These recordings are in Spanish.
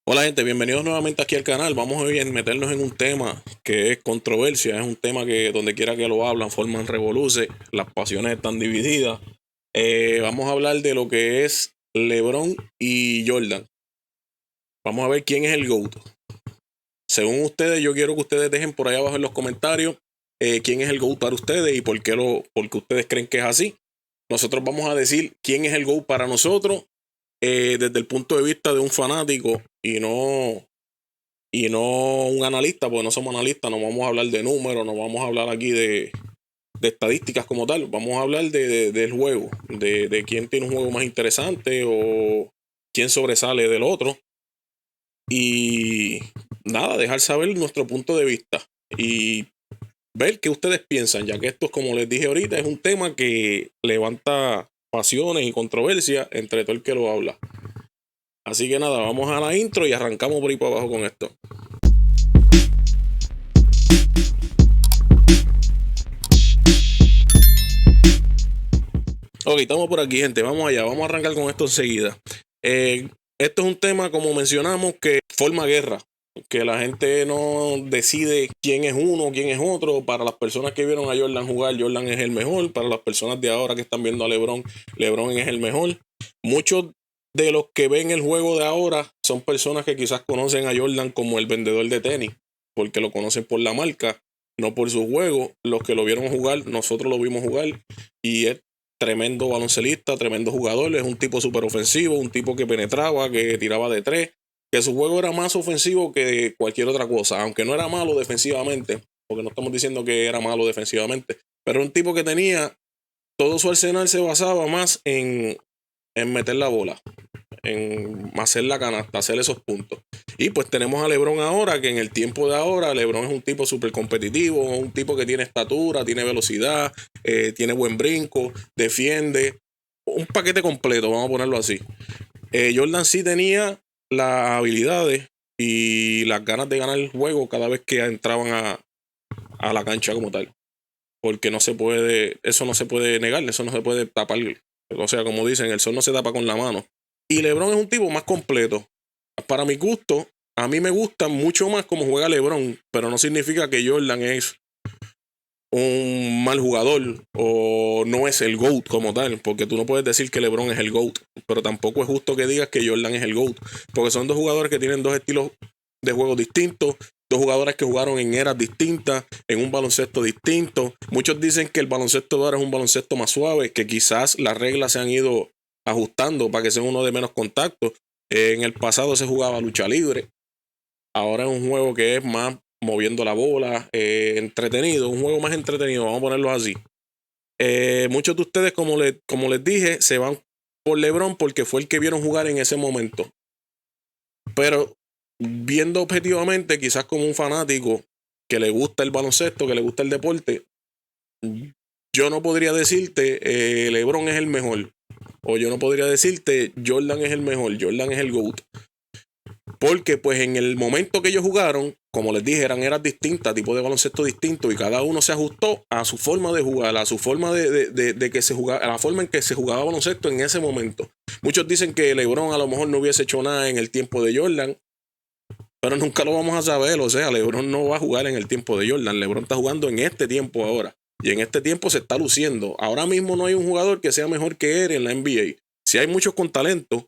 Hola gente, bienvenidos nuevamente aquí al canal. Vamos hoy a meternos en un tema que es controversia, es un tema que donde quiera que lo hablan forman revoluces, las pasiones están divididas. Vamos a hablar de lo que es LeBron y Jordan. Vamos a ver quién es el GOAT. Según ustedes, yo quiero que ustedes dejen por ahí abajo en los comentarios quién es el GOAT para ustedes y por qué ustedes creen que es así. Nosotros vamos a decir quién es el GOAT para nosotros desde el punto de vista de un fanático y no un analista, porque no somos analistas, no vamos a hablar de números, no vamos a hablar aquí de estadísticas como tal, vamos a hablar del juego, de quién tiene un juego más interesante o quién sobresale del otro. Y nada, dejar saber nuestro punto de vista y ver qué ustedes piensan, ya que esto, como les dije ahorita, es un tema que levanta pasiones y controversias entre todo el que lo habla. Así que nada, vamos a la intro y arrancamos por ahí para abajo con esto. Ok, estamos por aquí, gente. Vamos allá. Vamos a arrancar con esto enseguida. Esto es un tema, como mencionamos, que forma guerra. Que la gente no decide quién es uno, quién es otro. Para las personas que vieron a Jordan jugar, Jordan es el mejor. Para las personas de ahora que están viendo a LeBron, LeBron es el mejor. Muchos de los que ven el juego de ahora son personas que quizás conocen a Jordan como el vendedor de tenis, porque lo conocen por la marca, no por su juego. Los que lo vieron jugar, nosotros lo vimos jugar y es tremendo baloncelista, tremendo jugador, es un tipo súper ofensivo, un tipo que penetraba, que tiraba de tres, que su juego era más ofensivo que cualquier otra cosa, aunque no era malo defensivamente, porque no estamos diciendo que era malo defensivamente, pero un tipo que tenía, todo su arsenal se basaba más en meter la bola, en hacer la canasta, hacer esos puntos. Y pues tenemos a LeBron ahora, que en el tiempo de ahora, LeBron es un tipo súper competitivo, un tipo que tiene estatura, tiene velocidad, tiene buen brinco, defiende, un paquete completo, vamos a ponerlo así. Jordan sí tenía las habilidades y las ganas de ganar el juego cada vez que entraban a la cancha como tal. Porque no se puede, eso no se puede negar, eso no se puede tapar. O sea, como dicen, el sol no se tapa con la mano. Y LeBron es un tipo más completo. Para mi gusto, a mí me gusta mucho más cómo juega LeBron, pero no significa que Jordan es un mal jugador o no es el GOAT como tal, porque tú no puedes decir que LeBron es el GOAT, pero tampoco es justo que digas que Jordan es el GOAT, porque son dos jugadores que tienen dos estilos de juego distintos, dos jugadores que jugaron en eras distintas, en un baloncesto distinto. Muchos dicen que el baloncesto de ahora es un baloncesto más suave, que quizás las reglas se han ido ajustando para que sea uno de menos contacto. En el pasado se jugaba lucha libre, ahora es un juego que es más moviendo la bola, entretenido, un juego más entretenido, vamos a ponerlo así. Muchos de ustedes, como les dije, se van por LeBron porque fue el que vieron jugar en ese momento. Pero viendo objetivamente, quizás como un fanático que le gusta el baloncesto, que le gusta el deporte, yo no podría decirte LeBron es el mejor. O yo no podría decirte Jordan es el mejor, Jordan es el GOAT. Porque pues en el momento que ellos jugaron, como les dije, eran eras distintas, tipo de baloncesto distinto, y cada uno se ajustó a su forma de jugar, a su forma de que se jugaba, a la forma en que se jugaba baloncesto en ese momento. Muchos dicen que LeBron a lo mejor no hubiese hecho nada en el tiempo de Jordan, pero nunca lo vamos a saber. O sea, LeBron no va a jugar en el tiempo de Jordan. LeBron está jugando en este tiempo ahora. Y en este tiempo se está luciendo. Ahora mismo no hay un jugador que sea mejor que él en la NBA. Si hay muchos con talento,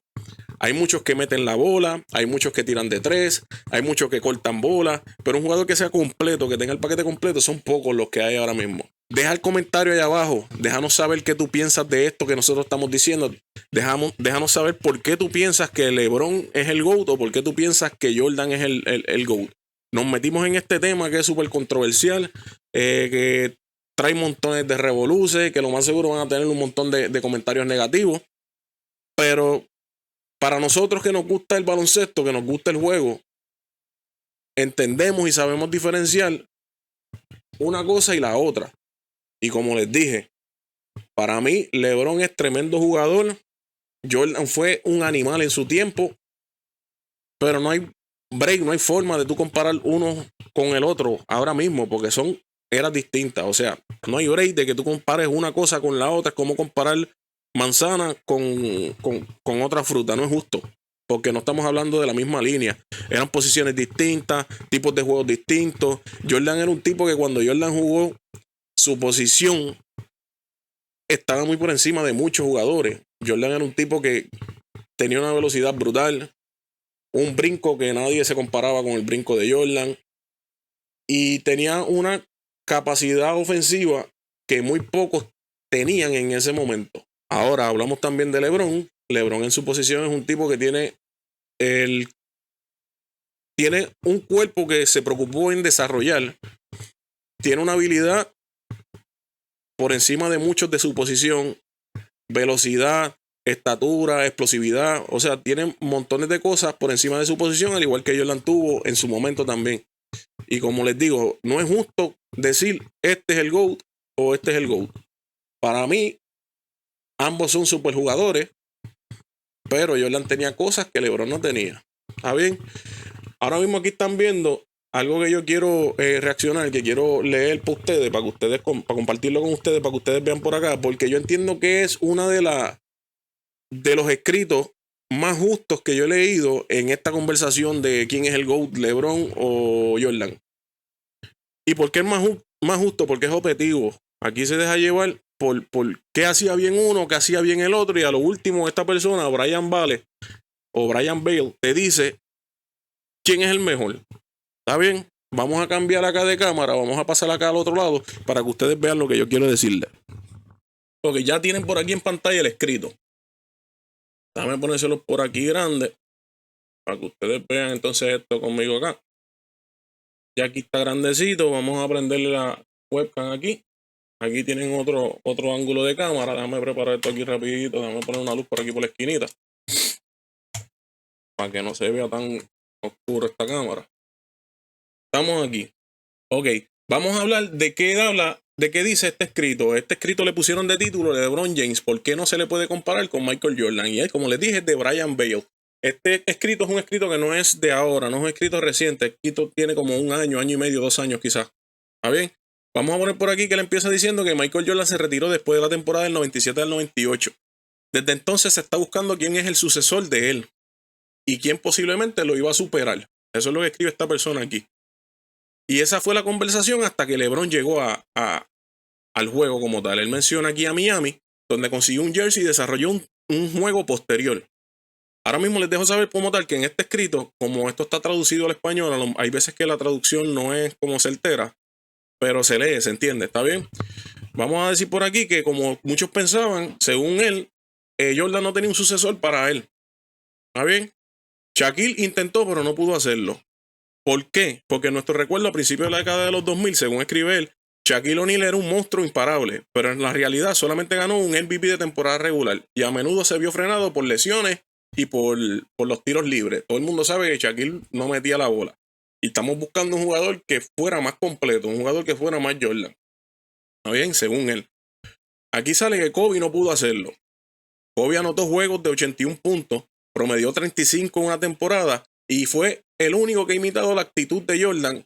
hay muchos que meten la bola, hay muchos que tiran de tres, hay muchos que cortan bola, pero un jugador que sea completo, que tenga el paquete completo, son pocos los que hay ahora mismo. Deja el comentario ahí abajo, déjanos saber qué tú piensas de esto que nosotros estamos diciendo. Déjanos saber por qué tú piensas que LeBron es el GOAT o por qué tú piensas que Jordan es el GOAT. Nos metimos en este tema que es súper controversial, que trae montones de revoluces, que lo más seguro van a tener un montón de comentarios negativos, pero para nosotros que nos gusta el baloncesto, que nos gusta el juego, entendemos y sabemos diferenciar una cosa y la otra. Y como les dije, para mí LeBron es tremendo jugador. Jordan fue un animal en su tiempo, pero no hay break, no hay forma de tú comparar uno con el otro ahora mismo, porque son eras distintas. O sea, no hay break de que tú compares una cosa con la otra. Es como comparar manzana con otra fruta, no es justo. porque no estamos hablando de la misma línea. Eran posiciones distintas, tipos de juegos distintos. Jordan era un tipo que cuando Jordan jugó, su posición estaba muy por encima de muchos jugadores. Jordan era un tipo que tenía una velocidad brutal, un brinco que nadie se comparaba con el brinco de Jordan, y tenía una capacidad ofensiva que muy pocos tenían en ese momento. Ahora hablamos también de LeBron. LeBron en su posición es un tipo que tiene un cuerpo que se preocupó en desarrollar. Tiene una habilidad por encima de muchos de su posición, velocidad, estatura, explosividad, o sea, tiene montones de cosas por encima de su posición, al igual que Jordan tuvo en su momento también. Y como les digo, no es justo decir este es el GOAT o este es el GOAT. Para mí, ambos son superjugadores, pero Jordan tenía cosas que LeBron no tenía. ¿Está bien? Ahora mismo aquí están viendo algo que yo quiero reaccionar, que quiero leer para ustedes, para que ustedes, para compartirlo con ustedes, para que ustedes vean por acá, porque yo entiendo que es una de los escritos más justos que yo he leído en esta conversación de quién es el GOAT, LeBron o Jordan. ¿Y por qué es más justo? Porque es objetivo. Aquí se deja llevar por qué hacía bien uno, qué hacía bien el otro, y a lo último esta persona, Brian Bale o Brian Bale, te dice quién es el mejor. ¿Está bien? Vamos a cambiar acá de cámara, vamos a pasar acá al otro lado para que ustedes vean lo que yo quiero decirles. Porque ya tienen por aquí en pantalla el escrito. Déjame ponérselo por aquí grande para que ustedes vean entonces esto conmigo acá. Ya aquí está grandecito. Vamos a prenderle la webcam aquí. Aquí tienen otro ángulo de cámara. Déjame preparar esto aquí rapidito. Déjame poner una luz por aquí por la esquinita para que no se vea tan oscuro esta cámara. Estamos aquí. Ok. Vamos a hablar de qué dice este escrito. Este escrito le pusieron de título de LeBron James. ¿Por qué no se le puede comparar con Michael Jordan? Y él, como les dije, es de Brian Bale. Este escrito es un escrito que no es de ahora, no es un escrito reciente. El escrito tiene como un año y medio, 2 años quizás. ¿Está bien? Vamos a poner por aquí que él empieza diciendo que Michael Jordan se retiró después de la temporada del 97 al 98. Desde entonces se está buscando quién es el sucesor de él y quién posiblemente lo iba a superar. Eso es lo que escribe esta persona aquí. Y esa fue la conversación hasta que LeBron llegó al juego como tal. Él menciona aquí a Miami, donde consiguió un jersey y desarrolló un juego posterior. Ahora mismo les dejo saber como tal que en este escrito, como esto está traducido al español, hay veces que la traducción no es como certera, pero se lee, se entiende, ¿está bien? Vamos a decir por aquí que como muchos pensaban, según él, Jordan no tenía un sucesor para él. ¿Está bien? Shaquille intentó, pero no pudo hacerlo. ¿Por qué? Porque nuestro recuerdo a principios de la década de los 2000, según escribe él, Shaquille O'Neal era un monstruo imparable, pero en la realidad solamente ganó un MVP de temporada regular y a menudo se vio frenado por lesiones y por los tiros libres. Todo el mundo sabe que Shaquille no metía la bola. Y estamos buscando un jugador que fuera más completo, un jugador que fuera más Jordan. ¿Está bien? Según él. Aquí sale que Kobe no pudo hacerlo. Kobe anotó juegos de 81 puntos, promedió 35 en una temporada y fue el único que ha imitado la actitud de Jordan.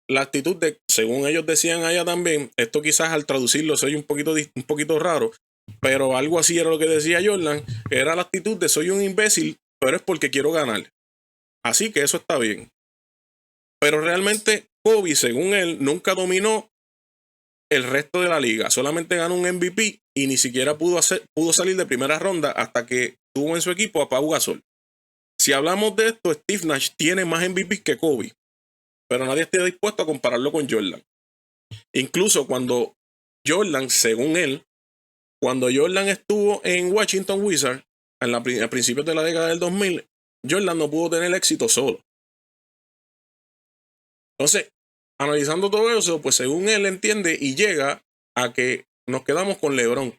La actitud de, según ellos decían allá también, esto quizás al traducirlo soy un poquito raro, pero algo así era lo que decía Jordan, era la actitud de soy un imbécil, pero es porque quiero ganar. Así que eso está bien. Pero realmente Kobe, según él, nunca dominó el resto de la liga. Solamente ganó un MVP y ni siquiera pudo salir de primera ronda hasta que tuvo en su equipo a Pau Gasol. Si hablamos de esto, Steve Nash tiene más MVP que Kobe, pero nadie está dispuesto a compararlo con Jordan. Incluso cuando Jordan, según él, cuando Jordan estuvo en Washington Wizards, a principios de la década del 2000, Jordan no pudo tener éxito solo. Entonces, analizando todo eso, pues según él entiende y llega a que nos quedamos con LeBron.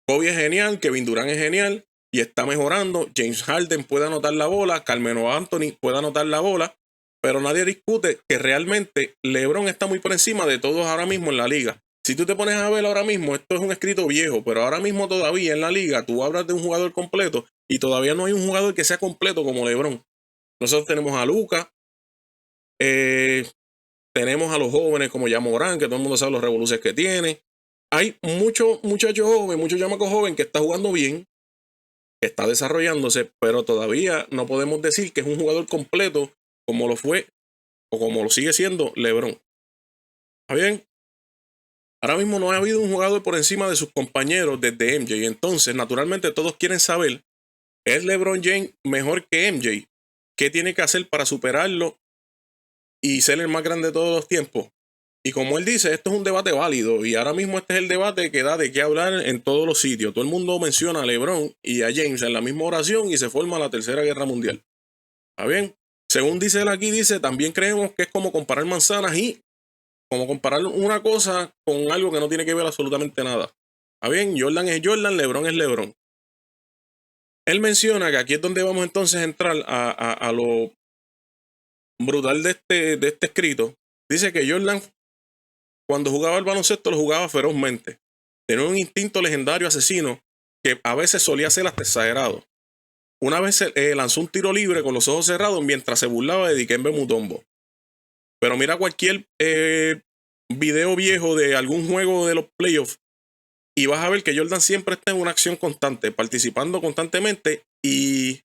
Kobe es genial, Kevin Durant es genial y está mejorando. James Harden puede anotar la bola, Carmelo Anthony puede anotar la bola, pero nadie discute que realmente LeBron está muy por encima de todos ahora mismo en la liga. Si tú te pones a ver ahora mismo, esto es un escrito viejo, pero ahora mismo todavía en la liga tú hablas de un jugador completo y todavía no hay un jugador que sea completo como LeBron. Nosotros tenemos a Luka, tenemos a los jóvenes como Ja Morant, que todo el mundo sabe los revoluciones que tiene. Hay muchos muchachos jóvenes, muchos chamacos jóvenes que están jugando bien, está desarrollándose, pero todavía no podemos decir que es un jugador completo como lo fue o como lo sigue siendo LeBron. ¿Está bien? Ahora mismo no ha habido un jugador por encima de sus compañeros desde MJ. Entonces, naturalmente, todos quieren saber, ¿es LeBron James mejor que MJ? ¿Qué tiene que hacer para superarlo y ser el más grande de todos los tiempos? Y como él dice, esto es un debate válido. Y ahora mismo este es el debate que da de qué hablar en todos los sitios. Todo el mundo menciona a LeBron y a James en la misma oración y se forma la Tercera Guerra Mundial. ¿Está bien? Según dice él aquí, dice, también creemos que es como comparar manzanas y como comparar una cosa con algo que no tiene que ver absolutamente nada. ¿Está bien? Jordan es Jordan, LeBron es LeBron. Él menciona que aquí es donde vamos entonces a entrar a lo brutal de este escrito. Dice que Jordan, cuando jugaba el baloncesto, lo jugaba ferozmente. Tenía un instinto legendario asesino que a veces solía ser hasta exagerado. Una vez lanzó un tiro libre con los ojos cerrados mientras se burlaba de Dikembe Mutombo. Pero mira cualquier video viejo de algún juego de los playoffs y vas a ver que Jordan siempre está en una acción constante, participando constantemente y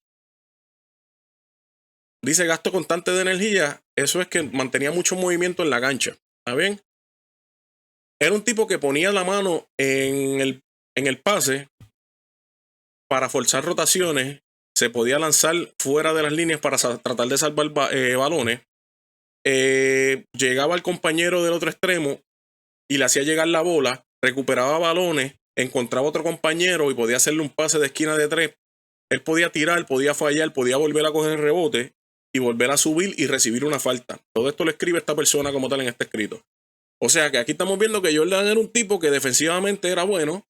dice gasto constante de energía. Eso es que mantenía mucho movimiento en la cancha. ¿Está bien? Era un tipo que ponía la mano en el pase para forzar rotaciones. Se podía lanzar fuera de las líneas para tratar de salvar balones. Llegaba al compañero del otro extremo y le hacía llegar la bola, recuperaba balones, encontraba otro compañero y podía hacerle un pase de esquina de 3. Él podía tirar, podía fallar, podía volver a coger el rebote y volver a subir y recibir una falta. Todo esto lo escribe esta persona como tal en este escrito. O sea que aquí estamos viendo que Jordan era un tipo que defensivamente era bueno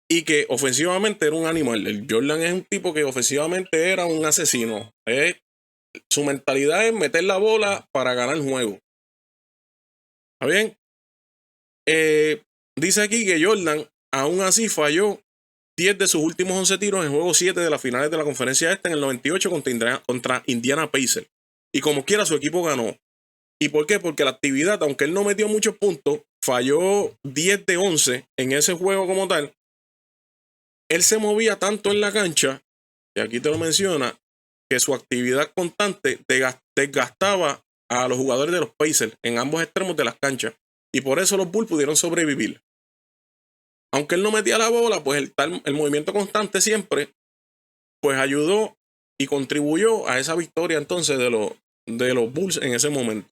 y que ofensivamente era un animal. El Jordan es un tipo que ofensivamente era un asesino. Su mentalidad es meter la bola para ganar el juego. ¿Está bien? Dice aquí que Jordan aún así falló 10 de sus últimos 11 tiros en juego 7 de las finales de la conferencia esta en el 98 contra Indiana Pacers. Y como quiera su equipo ganó. ¿Y por qué? Porque la actividad, aunque él no metió muchos puntos, falló 10 de 11 en ese juego como tal. Él se movía tanto en la cancha, y aquí te lo menciona, que su actividad constante desgastaba a los jugadores de los Pacers en ambos extremos de las canchas. Y por eso los Bulls pudieron sobrevivir. Aunque él no metía la bola, pues el movimiento constante siempre, pues ayudó y contribuyó a esa victoria entonces de los Bulls en ese momento.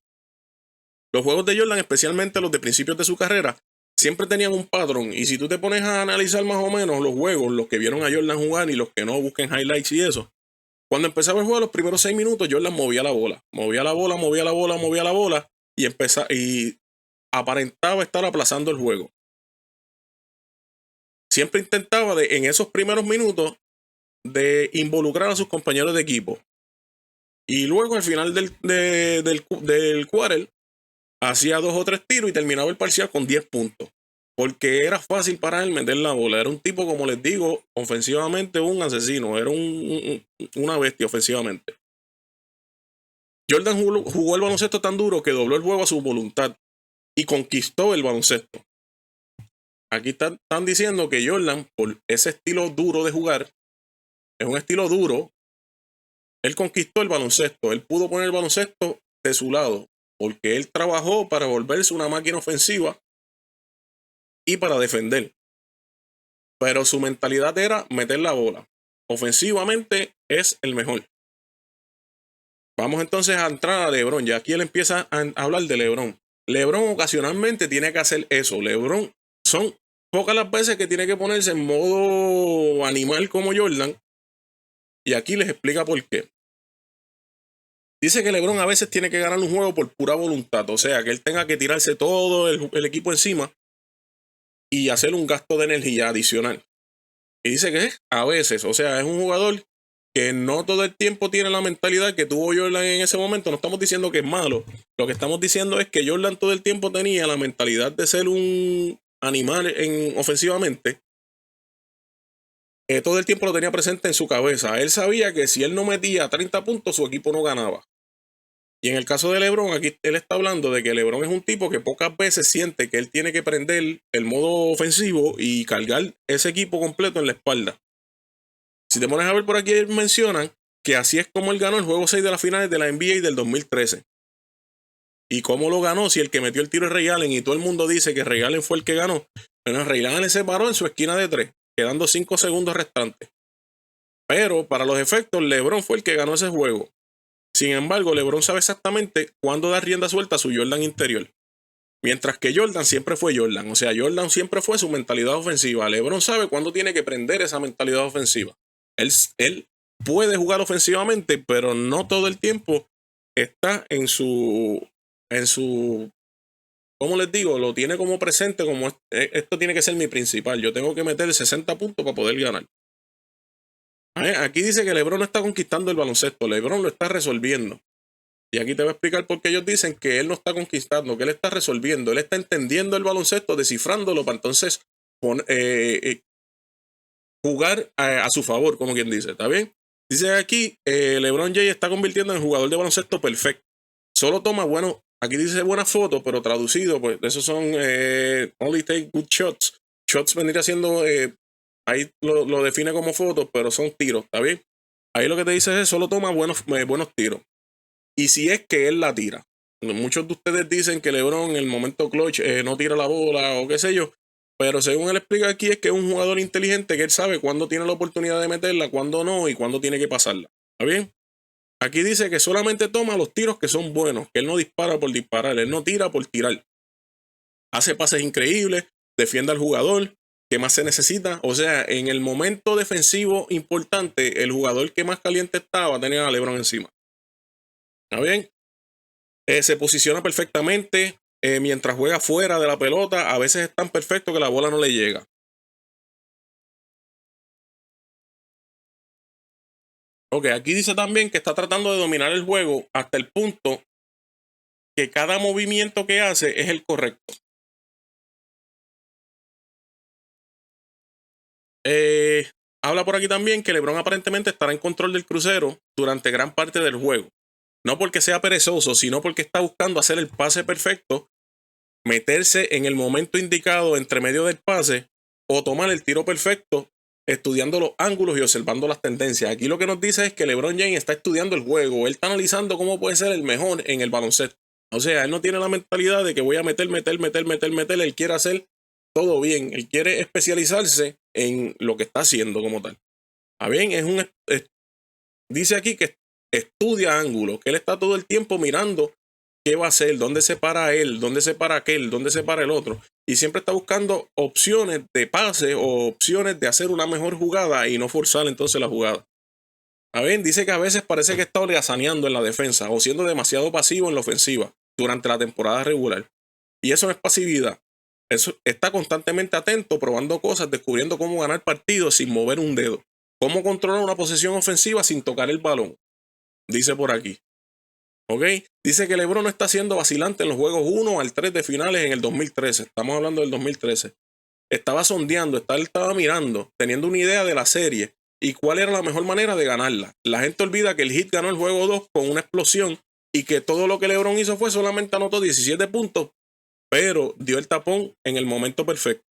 Los juegos de Jordan, especialmente los de principios de su carrera, siempre tenían un patrón. Y si tú te pones a analizar más o menos los juegos, los que vieron a Jordan jugar y los que no, busquen highlights y eso. Cuando empezaba el juego, los primeros 6 minutos, Jordan movía la bola. Movía la bola, movía la bola, movía la bola. Y aparentaba estar aplazando el juego. Siempre intentaba en esos primeros minutos de involucrar a sus compañeros de equipo. Y luego al final del quarter hacía 2 o 3 tiros y terminaba el parcial con 10 puntos. Porque era fácil para él meter la bola. Era un tipo, como les digo, ofensivamente un asesino. Era una bestia ofensivamente. Jordan jugó el baloncesto tan duro que dobló el juego a su voluntad y conquistó el baloncesto. Aquí están diciendo que Jordan, por ese estilo duro de jugar, es un estilo duro. Él conquistó el baloncesto. Él pudo poner el baloncesto de su lado. Porque él trabajó para volverse una máquina ofensiva y para defender. Pero su mentalidad era meter la bola. Ofensivamente es el mejor. Vamos entonces a entrar a LeBron. Ya aquí él empieza a hablar de LeBron. LeBron ocasionalmente tiene que hacer eso. LeBron son pocas las veces que tiene que ponerse en modo animal como Jordan. Y aquí les explica por qué. Dice que LeBron a veces tiene que ganar un juego por pura voluntad. O sea, que él tenga que tirarse todo el equipo encima y hacer un gasto de energía adicional. Y dice que a veces, o sea, es un jugador que no todo el tiempo tiene la mentalidad que tuvo Jordan en ese momento. No estamos diciendo que es malo. Lo que estamos diciendo es que Jordan todo el tiempo tenía la mentalidad de ser un animal ofensivamente. Todo el tiempo lo tenía presente en su cabeza. Él sabía que si él no metía 30 puntos, su equipo no ganaba. Y en el caso de LeBron, aquí él está hablando de que LeBron es un tipo que pocas veces siente que él tiene que prender el modo ofensivo y cargar ese equipo completo en la espalda. Si te pones a ver por aquí, mencionan que así es como él ganó el juego 6 de las finales de la NBA del 2013. ¿Y cómo lo ganó? Si el que metió el tiro es Ray Allen y todo el mundo dice que Ray Allen fue el que ganó. Bueno, Ray Allen se paró en su esquina de 3, quedando 5 segundos restantes. Pero para los efectos, LeBron fue el que ganó ese juego. Sin embargo, LeBron sabe exactamente cuándo dar rienda suelta a su Jordan interior. Mientras que Jordan siempre fue Jordan. O sea, Jordan siempre fue su mentalidad ofensiva. LeBron sabe cuándo tiene que prender esa mentalidad ofensiva. Él puede jugar ofensivamente, pero no todo el tiempo está en su, ¿cómo les digo? Lo tiene como presente, como esto tiene que ser mi principal. Yo tengo que meter 60 puntos para poder ganar. Aquí dice que LeBron no está conquistando el baloncesto, LeBron lo está resolviendo. Y aquí te voy a explicar por qué ellos dicen que él no está conquistando, que él está resolviendo, él está entendiendo el baloncesto, descifrándolo para entonces jugar a su favor, como quien dice, ¿está bien? Dice aquí, LeBron James está convirtiendo en jugador de baloncesto perfecto. Solo toma, bueno, aquí dice buenas fotos, pero traducido, pues esos son only take good shots. Shots vendría siendo, ahí lo define como fotos, pero son tiros, ¿está bien? Ahí lo que te dice es, solo toma buenos tiros. Y si es que él la tira. Muchos de ustedes dicen que LeBron en el momento clutch no tira la bola o qué sé yo. Pero según él explica aquí es que es un jugador inteligente que él sabe cuándo tiene la oportunidad de meterla, cuándo no y cuándo tiene que pasarla. ¿Está bien? Aquí dice que solamente toma los tiros que son buenos, que él no dispara por disparar, él no tira por tirar. Hace pases increíbles, defiende al jugador, ¿qué más se necesita? O sea, en el momento defensivo importante, el jugador que más caliente estaba tenía a LeBron encima. ¿Está bien? Se posiciona perfectamente mientras juega fuera de la pelota. A veces es tan perfecto que la bola no le llega. Ok, aquí dice también que está tratando de dominar el juego hasta el punto que cada movimiento que hace es el correcto. Habla por aquí también que LeBron aparentemente estará en control del crucero durante gran parte del juego. No porque sea perezoso, sino porque está buscando hacer el pase perfecto, meterse en el momento indicado entre medio del pase o tomar el tiro perfecto estudiando los ángulos y observando las tendencias. Aquí lo que nos dice es que LeBron James está estudiando el juego, él está analizando cómo puede ser el mejor en el baloncesto. O sea, él no tiene la mentalidad de que voy a meter, él quiere hacer todo bien, él quiere especializarse en lo que está haciendo como tal. ¿Está bien? Dice aquí que estudia ángulos, que él está todo el tiempo mirando qué va a hacer, dónde se para él, dónde se para aquel, dónde se para el otro. Y siempre está buscando opciones de pase o opciones de hacer una mejor jugada y no forzar entonces la jugada. A ver, dice que a veces parece que está holgazaneando en la defensa o siendo demasiado pasivo en la ofensiva durante la temporada regular. Y eso no es pasividad. Eso está constantemente atento, probando cosas, descubriendo cómo ganar partidos sin mover un dedo. Cómo controlar una posesión ofensiva sin tocar el balón. Dice por aquí. ¿Ok? Dice que LeBron no está siendo vacilante en los juegos 1 al 3 de finales en el 2013. Estamos hablando del 2013. Estaba sondeando, estaba mirando, teniendo una idea de la serie y cuál era la mejor manera de ganarla. La gente olvida que el Heat ganó el juego 2 con una explosión y que todo lo que LeBron hizo fue solamente anotó 17 puntos, pero dio el tapón en el momento perfecto.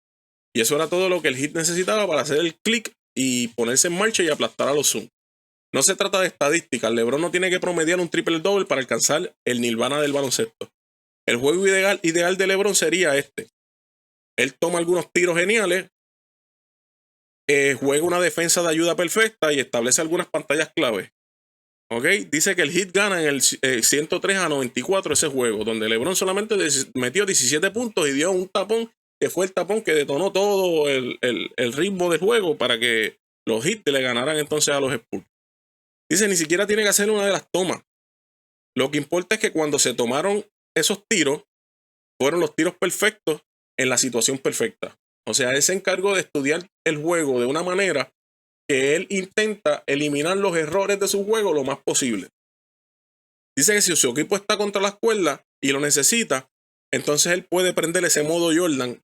Y eso era todo lo que el Heat necesitaba para hacer el clic y ponerse en marcha y aplastar a los Suns. No se trata de estadísticas. LeBron no tiene que promediar un triple-double para alcanzar el nirvana del baloncesto. El juego ideal de LeBron sería este. Él toma algunos tiros geniales, juega una defensa de ayuda perfecta y establece algunas pantallas clave. ¿Ok? Dice que el Heat gana en el 103-94 ese juego, donde LeBron solamente metió 17 puntos y dio un tapón, que fue el tapón que detonó todo el ritmo del juego para que los Heat le ganaran entonces a los Spurs. Dice, ni siquiera tiene que hacer una de las tomas. Lo que importa es que cuando se tomaron esos tiros, fueron los tiros perfectos en la situación perfecta. O sea, él se encargó de estudiar el juego de una manera que él intenta eliminar los errores de su juego lo más posible. Dice que si su equipo está contra las cuerdas y lo necesita, entonces él puede prender ese modo Jordan,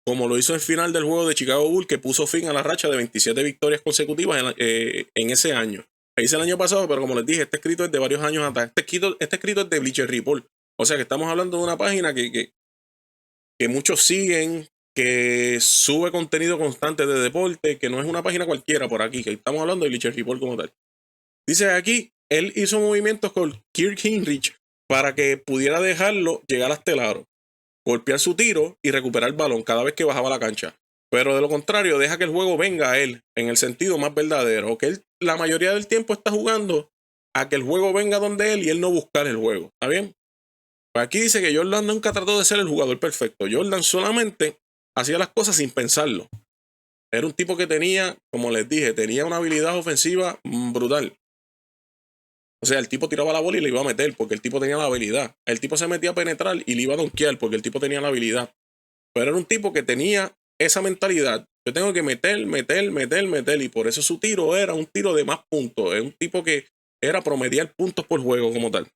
como lo hizo en el final del juego de Chicago Bulls, que puso fin a la racha de 27 victorias consecutivas en ese año. Hice el año pasado, pero como les dije, este escrito es de varios años atrás. Este escrito es de Bleacher Report. O sea que estamos hablando de una página que muchos siguen, que sube contenido constante de deporte, que no es una página cualquiera por aquí, que estamos hablando de Bleacher Report como tal. Dice aquí, él hizo movimientos con Kirk Hinrich para que pudiera dejarlo llegar hasta el aro, golpear su tiro y recuperar el balón cada vez que bajaba a la cancha. Pero de lo contrario, deja que el juego venga a él en el sentido más verdadero, que él la mayoría del tiempo está jugando a que el juego venga donde él y él no buscar el juego. ¿Está bien? Pues aquí dice que Jordan nunca trató de ser el jugador perfecto. Jordan solamente hacía las cosas sin pensarlo. Era un tipo que tenía, como les dije, tenía una habilidad ofensiva brutal. O sea, el tipo tiraba la bola y le iba a meter porque el tipo tenía la habilidad. El tipo se metía a penetrar y le iba a donkear porque el tipo tenía la habilidad. Pero era un tipo que tenía esa mentalidad. Yo tengo que meter, meter, meter, meter. Y por eso su tiro era un tiro de más puntos. Es un tipo que era promediar puntos por juego como tal.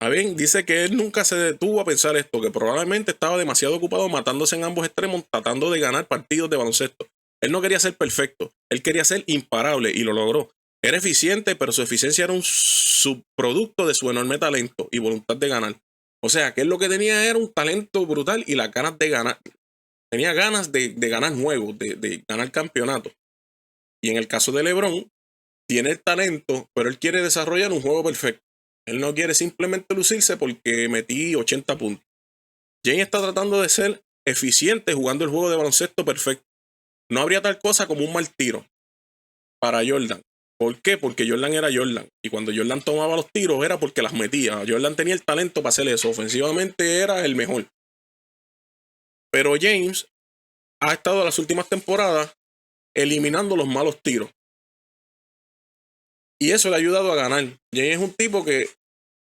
A bien, dice que él nunca se detuvo a pensar esto, que probablemente estaba demasiado ocupado matándose en ambos extremos, tratando de ganar partidos de baloncesto. Él no quería ser perfecto, él quería ser imparable y lo logró. Era eficiente, pero su eficiencia era un subproducto de su enorme talento y voluntad de ganar. O sea, que él lo que tenía era un talento brutal y las ganas de ganar. Tenía ganas de ganar juegos, de ganar campeonatos. Y en el caso de LeBron, tiene el talento, pero él quiere desarrollar un juego perfecto. Él no quiere simplemente lucirse porque metí 80 puntos. James está tratando de ser eficiente jugando el juego de baloncesto perfecto. No habría tal cosa como un mal tiro para Jordan. ¿Por qué? Porque Jordan era Jordan. Y cuando Jordan tomaba los tiros era porque las metía. Jordan tenía el talento para hacer eso. Ofensivamente era el mejor. Pero James ha estado las últimas temporadas eliminando los malos tiros. Y eso le ha ayudado a ganar. James es un tipo que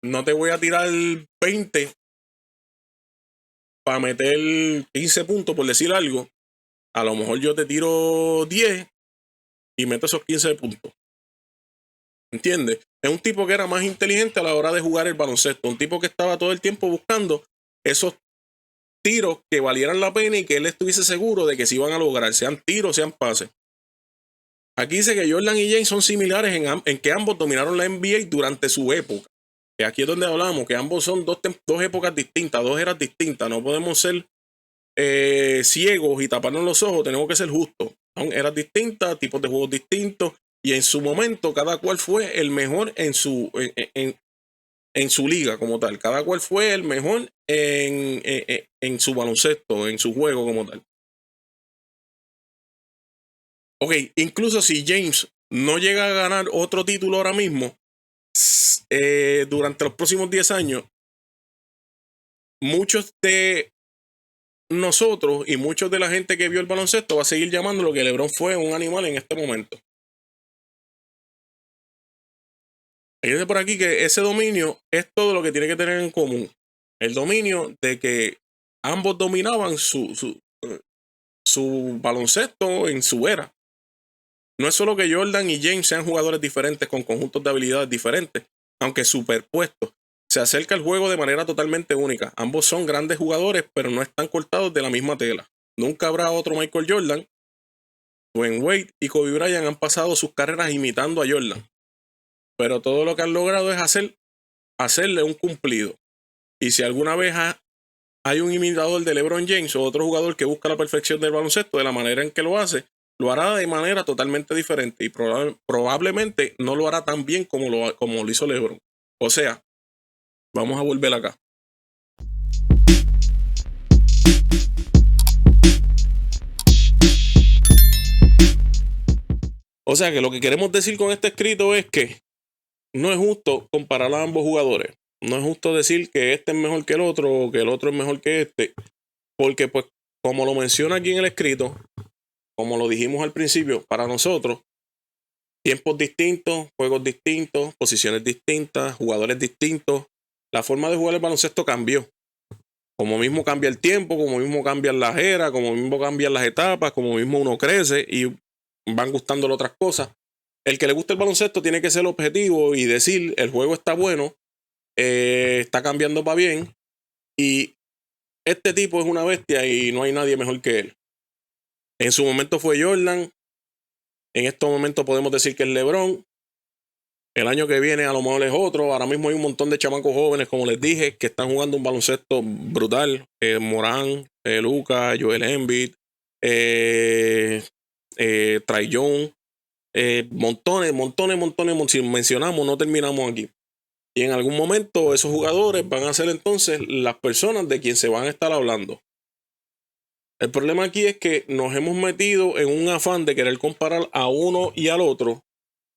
no te voy a tirar 20 para meter 15 puntos, por decir algo. A lo mejor yo te tiro 10 y meto esos 15 puntos. ¿Entiendes? Es un tipo que era más inteligente a la hora de jugar el baloncesto. Un tipo que estaba todo el tiempo buscando esos tiros que valieran la pena y que él estuviese seguro de que se iban a lograr, sean tiros, sean pases. Aquí dice que Jordan y James son similares en que ambos dominaron la NBA durante su época. Que aquí es donde hablamos, que ambos son dos épocas distintas, dos eras distintas. No podemos ser ciegos y taparnos los ojos, tenemos que ser justos. Son eras distintas, tipos de juegos distintos, y en su momento cada cual fue el mejor en su liga como tal. Cada cual fue el mejor en su baloncesto, en su juego como tal. Ok, incluso si James no llega a ganar otro título ahora mismo, durante los próximos 10 años, muchos de nosotros y muchos de la gente que vio el baloncesto va a seguir llamando lo que LeBron fue un animal en este momento. Dice por aquí que ese dominio es todo lo que tiene que tener en común. El dominio de que ambos dominaban su baloncesto en su era. No es solo que Jordan y James sean jugadores diferentes con conjuntos de habilidades diferentes, aunque superpuestos. Se acerca al juego de manera totalmente única. Ambos son grandes jugadores, pero no están cortados de la misma tela. Nunca habrá otro Michael Jordan. Dwayne Wade y Kobe Bryant han pasado sus carreras imitando a Jordan. Pero todo lo que han logrado es hacerle un cumplido. Y si alguna vez hay un imitador de LeBron James o otro jugador que busca la perfección del baloncesto de la manera en que lo hace, lo hará de manera totalmente diferente y probablemente no lo hará tan bien como lo hizo LeBron. O sea, vamos a volver acá. O sea que lo que queremos decir con este escrito es que no es justo comparar a ambos jugadores. No es justo decir que este es mejor que el otro o que el otro es mejor que este. Porque pues como lo menciona aquí en el escrito, como lo dijimos al principio, para nosotros, tiempos distintos, juegos distintos, posiciones distintas, jugadores distintos. La forma de jugar el baloncesto cambió. Como mismo cambia el tiempo, como mismo cambian las eras, como mismo cambian las etapas, como mismo uno crece y van gustándole otras cosas. El que le gusta el baloncesto tiene que ser objetivo y decir, el juego está bueno, está cambiando para bien y este tipo es una bestia y no hay nadie mejor que él. En su momento fue Jordan, en estos momentos podemos decir que es LeBron El año que viene a lo mejor es otro. Ahora mismo hay un montón de chamacos jóvenes, como les dije, que están jugando un baloncesto brutal. Morán, Luka, Joel Embiid, Trae Young, montones. Si mencionamos, no terminamos aquí. Y en algún momento esos jugadores van a ser entonces las personas de quien se van a estar hablando. El problema aquí es que nos hemos metido en un afán de querer comparar a uno y al otro.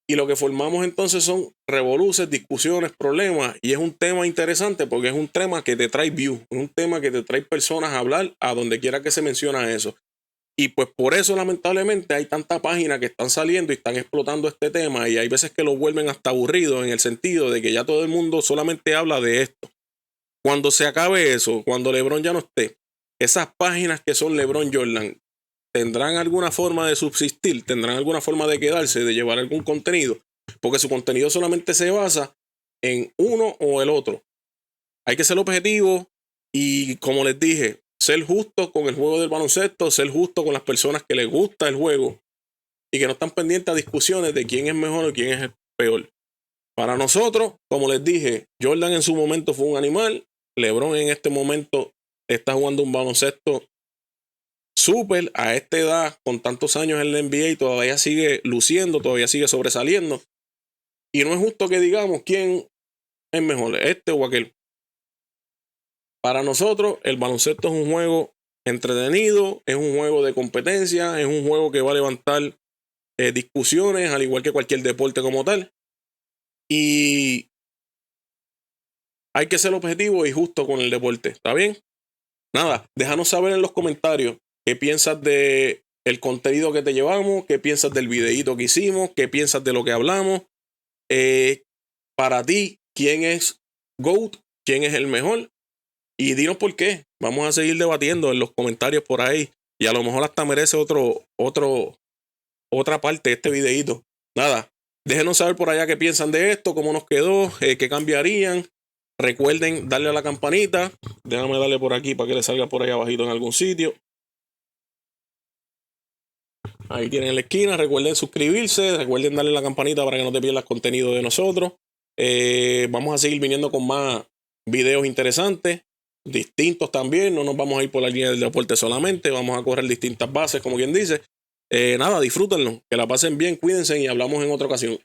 Y lo que formamos entonces son revoluciones, discusiones, problemas. Y es un tema interesante porque es un tema que te trae views. Es un tema que te trae personas a hablar a donde quiera que se menciona eso. Y pues por eso lamentablemente hay tanta página que están saliendo y están explotando este tema. Y hay veces que lo vuelven hasta aburrido en el sentido de que ya todo el mundo solamente habla de esto. Cuando se acabe eso, cuando LeBron ya no esté, esas páginas que son LeBron Jordan, ¿tendrán alguna forma de subsistir? ¿Tendrán alguna forma de quedarse, de llevar algún contenido? Porque su contenido solamente se basa en uno o el otro. Hay que ser objetivo y, como les dije, ser justo con el juego del baloncesto, ser justo con las personas que les gusta el juego y que no están pendientes a discusiones de quién es mejor o quién es el peor. Para nosotros, como les dije, Jordan en su momento fue un animal, LeBron en este momento está jugando un baloncesto súper a esta edad, con tantos años en la NBA, y todavía sigue luciendo, todavía sigue sobresaliendo. Y no es justo que digamos quién es mejor, este o aquel. Para nosotros, el baloncesto es un juego entretenido, es un juego de competencia, es un juego que va a levantar discusiones, al igual que cualquier deporte como tal. Y hay que ser objetivo y justo con el deporte, ¿está bien? Nada, déjanos saber en los comentarios qué piensas de el contenido que te llevamos, qué piensas del videíto que hicimos, qué piensas de lo que hablamos. Para ti, ¿quién es GOAT? ¿Quién es el mejor? Y dinos por qué. Vamos a seguir debatiendo en los comentarios por ahí. Y a lo mejor hasta merece otra parte de este videíto. Nada, déjenos saber por allá qué piensan de esto, cómo nos quedó, qué cambiarían. Recuerden darle a la campanita. Déjame darle por aquí para que le salga por ahí abajito en algún sitio. Ahí tienen en la esquina. Recuerden suscribirse. Recuerden darle a la campanita para que no te pierdas contenido de nosotros. Vamos a seguir viniendo con más videos interesantes, distintos también. No nos vamos a ir por la línea del deporte solamente. Vamos a correr distintas bases, como quien dice. Nada, disfrútenlo. Que la pasen bien, cuídense y hablamos en otra ocasión.